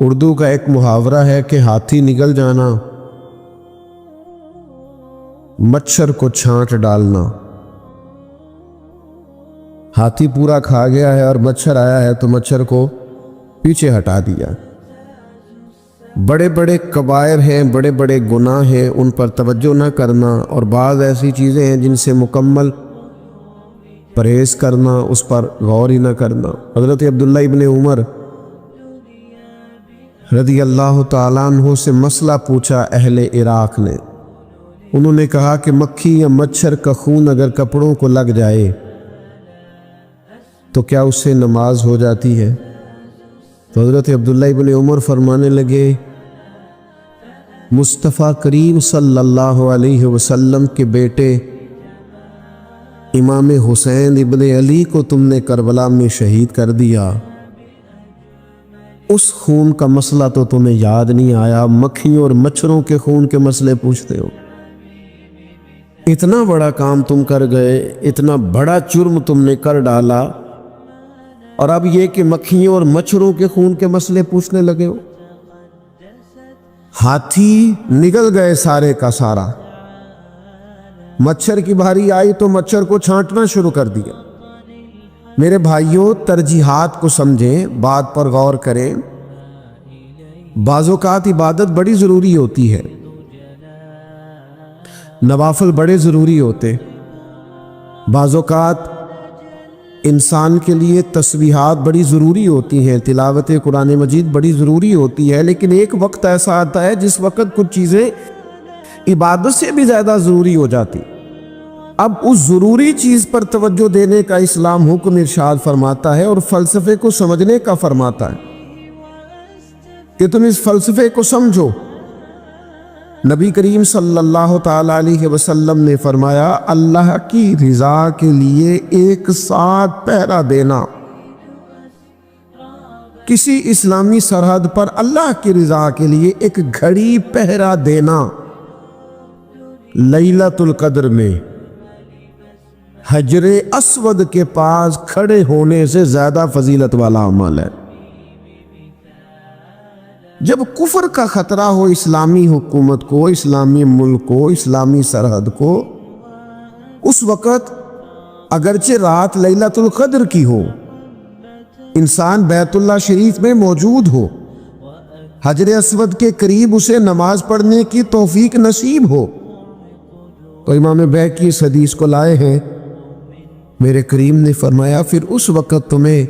اردو کا ایک محاورہ ہے کہ ہاتھی نگل جانا، مچھر کو چھانٹ ڈالنا۔ ہاتھی پورا کھا گیا ہے اور مچھر آیا ہے تو مچھر کو پیچھے ہٹا دیا۔ بڑے بڑے کبائر ہیں، بڑے بڑے گناہ ہیں، ان پر توجہ نہ کرنا، اور بعض ایسی چیزیں ہیں جن سے مکمل پرہیز کرنا، اس پر غور ہی نہ کرنا۔ حضرت عبداللہ ابن عمر رضی اللہ تعالیٰ عنہ سے مسئلہ پوچھا اہل عراق نے۔ انہوں نے کہا کہ مکھی یا مچھر کا خون اگر کپڑوں کو لگ جائے تو کیا اس سے نماز ہو جاتی ہے؟ تو حضرت عبداللہ ابن عمر فرمانے لگے، مصطفیٰ کریم صلی اللہ علیہ وسلم کے بیٹے امام حسین ابن علی کو تم نے کربلا میں شہید کر دیا، اس خون کا مسئلہ تو تمہیں یاد نہیں آیا، مکھیوں اور مچھروں کے خون کے مسئلے پوچھتے ہو۔ اتنا بڑا کام تم کر گئے، اتنا بڑا جرم تم نے کر ڈالا، اور اب یہ کہ مکھیوں اور مچھروں کے خون کے مسئلے پوچھنے لگے ہو۔ ہاتھی نگل گئے سارے کا سارا، مچھر کی بھاری آئی تو مچھر کو چھانٹنا شروع کر دیا۔ میرے بھائیوں، ترجیحات کو سمجھیں، بات پر غور کریں۔ بعض اوقات عبادت بڑی ضروری ہوتی ہے، نوافل بڑے ضروری ہوتے، بعض اوقات انسان کے لیے تسبیحات بڑی ضروری ہوتی ہیں، تلاوت قرآن مجید بڑی ضروری ہوتی ہے، لیکن ایک وقت ایسا آتا ہے جس وقت کچھ چیزیں عبادت سے بھی زیادہ ضروری ہو جاتی۔ اب اس ضروری چیز پر توجہ دینے کا اسلام حکم ارشاد فرماتا ہے، اور فلسفے کو سمجھنے کا فرماتا ہے کہ تم اس فلسفے کو سمجھو۔ نبی کریم صلی اللہ تعالی علیہ وسلم نے فرمایا، اللہ کی رضا کے لیے ایک ساتھ پہرا دینا، کسی اسلامی سرحد پر اللہ کی رضا کے لیے ایک گھڑی پہرا دینا لیلۃ القدر میں حجر اسود کے پاس کھڑے ہونے سے زیادہ فضیلت والا عمل ہے۔ جب کفر کا خطرہ ہو اسلامی حکومت کو، اسلامی ملک کو، اسلامی سرحد کو، اس وقت اگرچہ رات لیلۃ القدر کی ہو، انسان بیت اللہ شریف میں موجود ہو، حجر اسود کے قریب اسے نماز پڑھنے کی توفیق نصیب ہو، تو امام بیہقی اس حدیث کو لائے ہیں، میرے کریم نے فرمایا پھر اس وقت تمہیں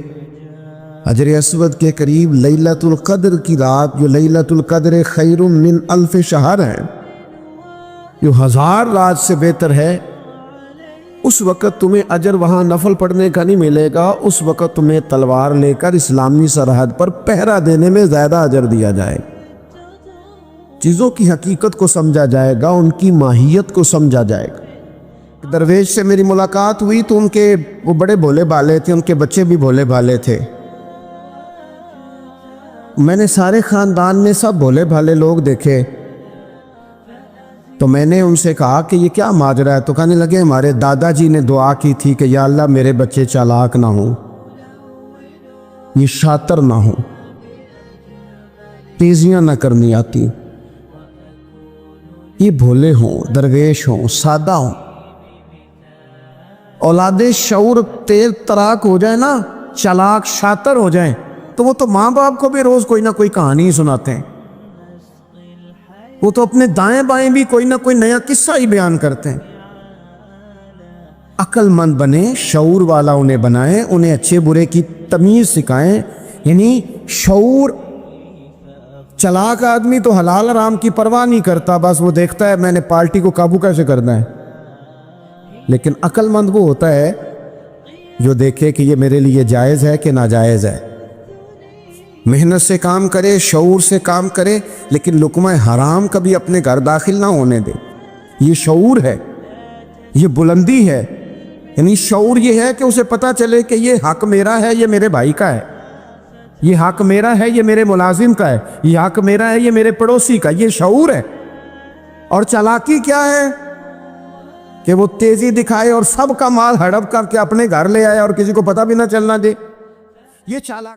حجر اسود کے قریب لیلۃ القدر کی رات، جو لیلۃ القدر خیر من الف شہر ہے، جو 1000 رات سے بہتر ہے، اس وقت تمہیں اجر وہاں نفل پڑھنے کا نہیں ملے گا، اس وقت تمہیں تلوار لے کر اسلامی سرحد پر پہرا دینے میں زیادہ اجر دیا جائے گا۔ چیزوں کی حقیقت کو سمجھا جائے گا، ان کی ماہیت کو سمجھا جائے گا۔ درویش سے میری ملاقات ہوئی تو وہ بڑے بھولے بھالے تھے، ان کے بچے بھی بھولے بھالے تھے۔ میں نے سارے خاندان میں سب بھولے بھالے لوگ دیکھے، تو میں نے ان سے کہا کہ یہ کیا ماجرا ہے؟ تو کہنے لگے ہمارے دادا جی نے دعا کی تھی کہ یا اللہ میرے بچے چالاک نہ ہوں، یہ شاطر نہ ہوں، تیزیاں نہ کرنی آتی، یہ بھولے ہوں، درویش ہوں، سادہ ہوں۔ اولاد شعور تیز تراک ہو جائے نا، چالاک شاطر ہو جائیں، تو وہ تو ماں باپ کو بھی روز کوئی نہ کوئی کہانی سناتے ہیں، وہ تو اپنے دائیں بائیں بھی کوئی نہ کوئی نیا قصہ ہی بیان کرتے ہیں۔ عقل مند بنے، شعور والا انہیں بنائیں، انہیں اچھے برے کی تمیز سکھائیں، یعنی شعور۔ چلاک آدمی تو حلال حرام کی پرواہ نہیں کرتا، بس وہ دیکھتا ہے میں نے پارٹی کو قابو کیسے کرنا ہے، لیکن عقل مند وہ ہوتا ہے جو دیکھے کہ یہ میرے لیے جائز ہے کہ ناجائز ہے، محنت سے کام کرے، شعور سے کام کرے، لیکن لقمہ حرام کبھی اپنے گھر داخل نہ ہونے دے۔ یہ شعور ہے، یہ بلندی ہے، یعنی شعور یہ ہے کہ اسے پتہ چلے کہ یہ حق میرا ہے، یہ میرے بھائی کا ہے، یہ حق میرا ہے، یہ میرے ملازم کا ہے، یہ حق میرا ہے، یہ میرے پڑوسی کا، یہ شعور ہے۔ اور چالاکی کیا ہے کہ وہ تیزی دکھائے اور سب کا مال ہڑپ کر کے اپنے گھر لے آئے اور کسی کو پتہ بھی نہ چلنا دے، یہ چالاک